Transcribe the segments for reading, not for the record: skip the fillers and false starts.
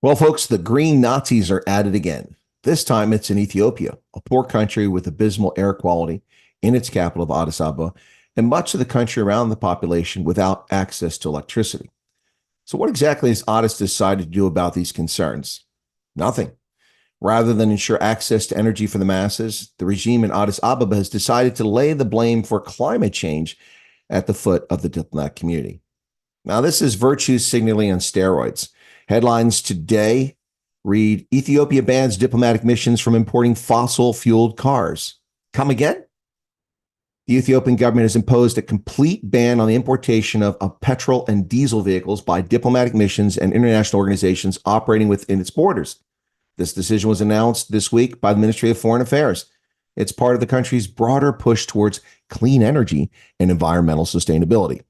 Well, folks, the green Nazis are at it again. This time it's in Ethiopia, a poor country with abysmal air quality in its capital of Addis Ababa, and much of the country around the population without access to electricity. So, what exactly has Addis decided to do about these concerns? Nothing. Rather than ensure access to energy for the masses, the regime in Addis Ababa has decided to lay the blame for climate change at the foot of the diplomat community. Now, this is virtue signaling on steroids. Headlines today read Ethiopia bans diplomatic missions from importing fossil fueled cars. Come again? The Ethiopian government has imposed a complete ban on the importation of petrol and diesel vehicles by diplomatic missions and international organizations operating within its borders. This decision was announced this week by the Ministry of Foreign Affairs. It's part of the country's broader push towards clean energy and environmental sustainability.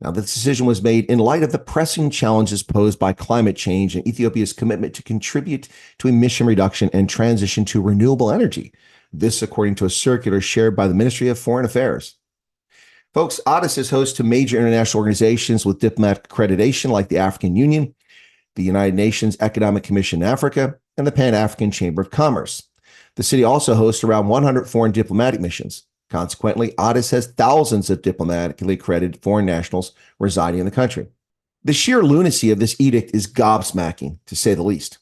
Now, the decision was made in light of the pressing challenges posed by climate change and Ethiopia's commitment to contribute to emission reduction and transition to renewable energy. This, according to a circular shared by the Ministry of Foreign Affairs. Folks, Addis is host to major international organizations with diplomatic accreditation like the African Union, the United Nations Economic Commission in Africa, and the Pan-African Chamber of Commerce. The city also hosts around 100 foreign diplomatic missions. Consequently, Addis has thousands of diplomatically accredited foreign nationals residing in the country. The sheer lunacy of this edict is gobsmacking, to say the least.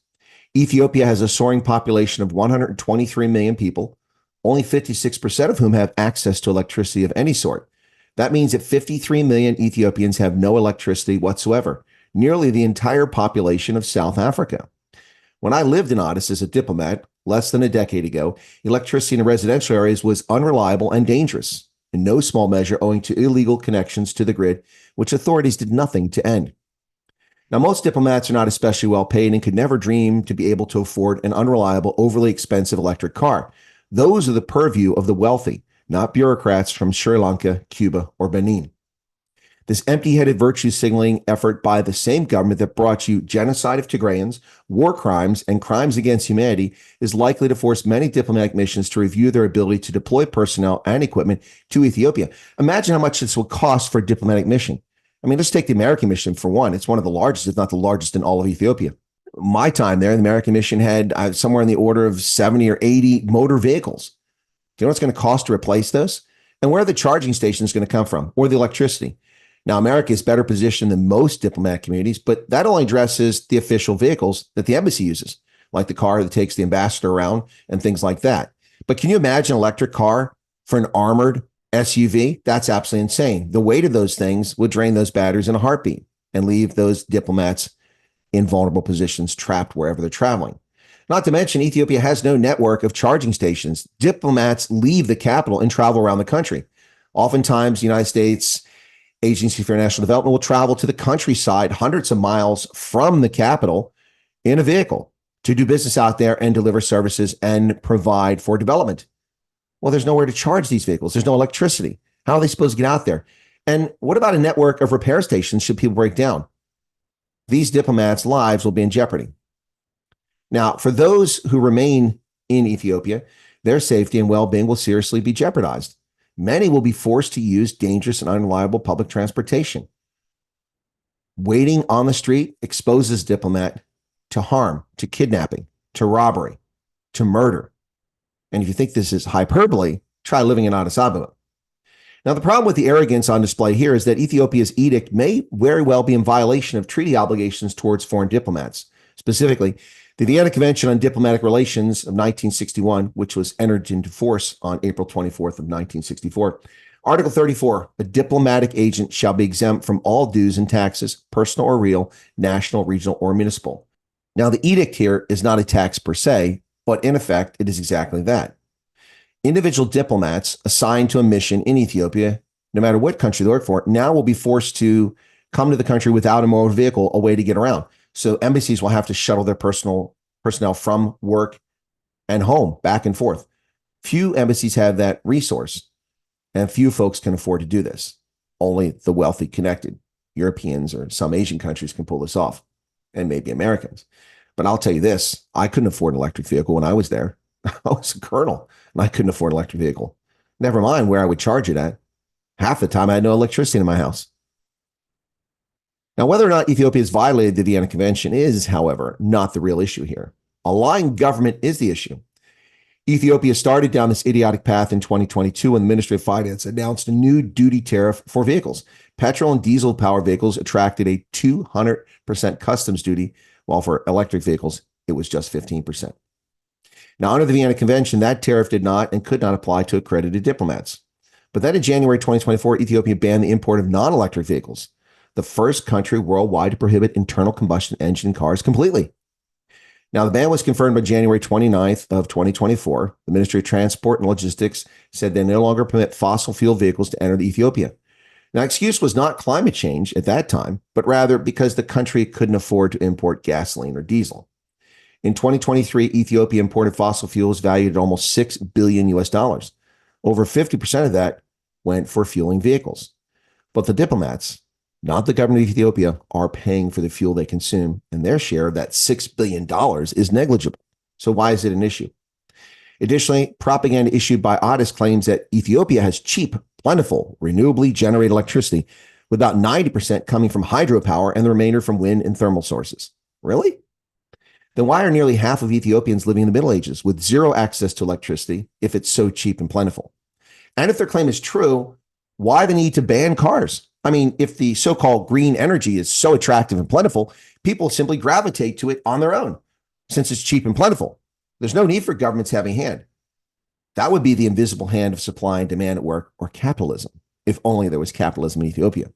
Ethiopia has a soaring population of 123 million people, only 56% of whom have access to electricity of any sort. That means that 53 million Ethiopians have no electricity whatsoever, nearly the entire population of South Africa. When I lived in Addis as a diplomat less than a decade ago, electricity in residential areas was unreliable and dangerous, in no small measure owing to illegal connections to the grid, which authorities did nothing to end. Now, most diplomats are not especially well paid and could never dream to be able to afford an unreliable, overly expensive electric car. Those are the purview of the wealthy, not bureaucrats from Sri Lanka, Cuba, or Benin. This empty-headed virtue signaling effort by the same government that brought you genocide of Tigrayans, war crimes, and crimes against humanity is likely to force many diplomatic missions to review their ability to deploy personnel and equipment to Ethiopia. Imagine how much this will cost for a diplomatic mission. I mean, let's take the American mission for one. It's one of the largest, if not the largest, in all of Ethiopia. My time there, the American mission had somewhere in the order of 70 or 80 motor vehicles. Do you know what it's going to cost to replace those? And where are the charging stations going to come from, or the electricity? Now, America is better positioned than most diplomatic communities, but that only addresses the official vehicles that the embassy uses, like the car that takes the ambassador around and things like that. But can you imagine an electric car for an armored SUV? That's absolutely insane. The weight of those things would drain those batteries in a heartbeat and leave those diplomats in vulnerable positions, trapped wherever they're traveling. Not to mention, Ethiopia has no network of charging stations. Diplomats leave the capital and travel around the country. Oftentimes, the United States Agency for International Development will travel to the countryside hundreds of miles from the capital in a vehicle to do business out there and deliver services and provide for development. Well, there's nowhere to charge these vehicles. There's no electricity. How are they supposed to get out there? And what about a network of repair stations should people break down? These diplomats' lives will be in jeopardy. Now, for those who remain in Ethiopia, their safety and well-being will seriously be jeopardized. Many will be forced to use dangerous and unreliable public transportation. Waiting on the street exposes a diplomat to harm, to kidnapping, to robbery, to murder. And if you think this is hyperbole, try living in Addis Ababa. Now, the problem with the arrogance on display here is that Ethiopia's edict may very well be in violation of treaty obligations towards foreign diplomats. Specifically, the Vienna Convention on Diplomatic Relations of 1961, which was entered into force on April 24th of 1964. Article 34, a diplomatic agent shall be exempt from all dues and taxes, personal or real, national, regional, or municipal. Now, the edict here is not a tax per se, but in effect, it is exactly that. Individual diplomats assigned to a mission in Ethiopia, no matter what country they work for, now will be forced to come to the country without a motor vehicle, a way to get around. So embassies will have to shuttle their personnel from work and home, back and forth. Few embassies have that resource, and few folks can afford to do this. Only the wealthy, connected Europeans or some Asian countries can pull this off, and maybe Americans. But I'll tell you this, I couldn't afford an electric vehicle when I was there. I was a colonel, and I couldn't afford an electric vehicle. Never mind where I would charge it at. Half the time, I had no electricity in my house. Now, whether or not Ethiopia has violated the Vienna Convention is, however, not the real issue here. A lying government is the issue. Ethiopia started down this idiotic path in 2022 when the Ministry of Finance announced a new duty tariff for vehicles. Petrol and diesel powered vehicles attracted a 200% customs duty, while for electric vehicles, it was just 15%. Now, under the Vienna Convention, that tariff did not and could not apply to accredited diplomats. But then in January 2024, Ethiopia banned the import of non-electric vehicles, the first country worldwide to prohibit internal combustion engine cars completely. Now, the ban was confirmed by January 29th of 2024. The Ministry of Transport and Logistics said they no longer permit fossil fuel vehicles to enter the Ethiopia. Now, excuse was not climate change at that time, but rather because the country couldn't afford to import gasoline or diesel. In 2023, Ethiopia imported fossil fuels valued at almost $6 billion US dollars. Over 50% of that went for fueling vehicles. But the diplomats, not the government of Ethiopia, are paying for the fuel they consume, and their share of that $6 billion is negligible. So why is it an issue? Additionally, propaganda issued by Addis claims that Ethiopia has cheap, plentiful, renewably generated electricity, with about 90% coming from hydropower and the remainder from wind and thermal sources. Really? Then why are nearly half of Ethiopians living in the Middle Ages with zero access to electricity if it's so cheap and plentiful? And if their claim is true, why the need to ban cars? I mean, if the so-called green energy is so attractive and plentiful, people simply gravitate to it on their own, since it's cheap and plentiful. There's no need for governments having a hand. That would be the invisible hand of supply and demand at work, or capitalism, if only there was capitalism in Ethiopia.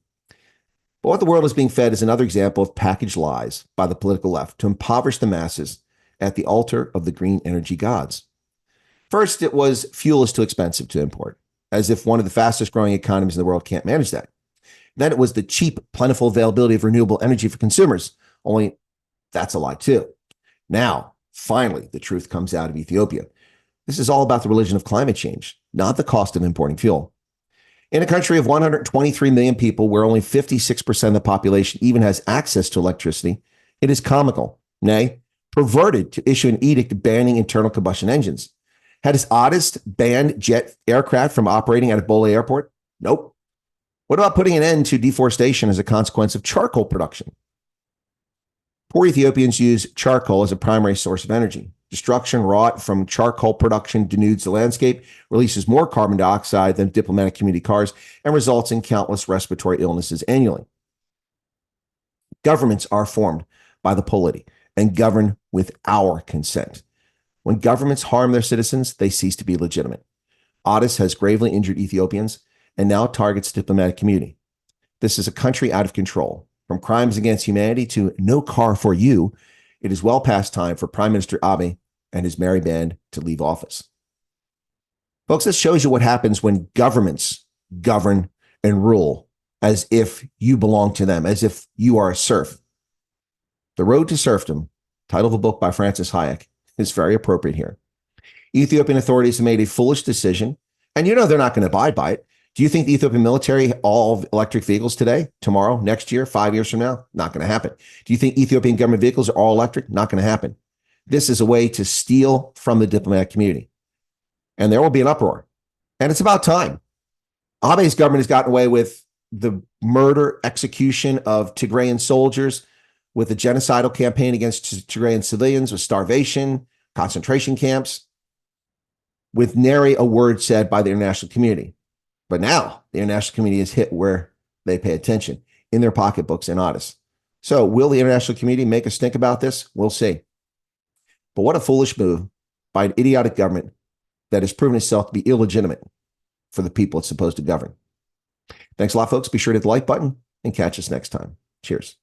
But what the world is being fed is another example of packaged lies by the political left to impoverish the masses at the altar of the green energy gods. First, it was fuel is too expensive to import, as if one of the fastest growing economies in the world can't manage that. Then it was the cheap, plentiful availability of renewable energy for consumers, only that's a lie too. Now, finally, the truth comes out of Ethiopia. This is all about the religion of climate change, not the cost of importing fuel. In a country of 123 million people where only 56% of the population even has access to electricity, it is comical, nay, perverted to issue an edict banning internal combustion engines. Had his Addis banned jet aircraft from operating at Ebola Airport? Nope. What about putting an end to deforestation as a consequence of charcoal production? Poor Ethiopians use charcoal as a primary source of energy. Destruction wrought from charcoal production denudes the landscape, releases more carbon dioxide than diplomatic community cars, and results in countless respiratory illnesses annually. Governments are formed by the polity and govern with our consent. When governments harm their citizens, they cease to be legitimate. Addis has gravely injured Ethiopians and now targets the diplomatic community. This is a country out of control. From crimes against humanity to no car for you, it is well past time for Prime Minister Abe and his merry band to leave office. Folks, this shows you what happens when governments govern and rule as if you belong to them, as if you are a serf. The Road to Serfdom, title of a book by Francis Hayek, is very appropriate here. Ethiopian authorities have made a foolish decision, and you know they're not going to abide by it. Do you think the Ethiopian military, all electric vehicles today, tomorrow, next year, 5 years from now? Not going to happen. Do you think Ethiopian government vehicles are all electric? Not going to happen. This is a way to steal from the diplomatic community. And there will be an uproar. And it's about time. Abe's government has gotten away with the murder, execution of Tigrayan soldiers, with a genocidal campaign against Tigrayan civilians, with starvation, concentration camps, with nary a word said by the international community. But now the international community is hit where they pay attention, in their pocketbooks in Addis. So will the international community make us think about this? We'll see. But what a foolish move by an idiotic government that has proven itself to be illegitimate for the people it's supposed to govern. Thanks a lot, folks. Be sure to hit the like button and catch us next time. Cheers.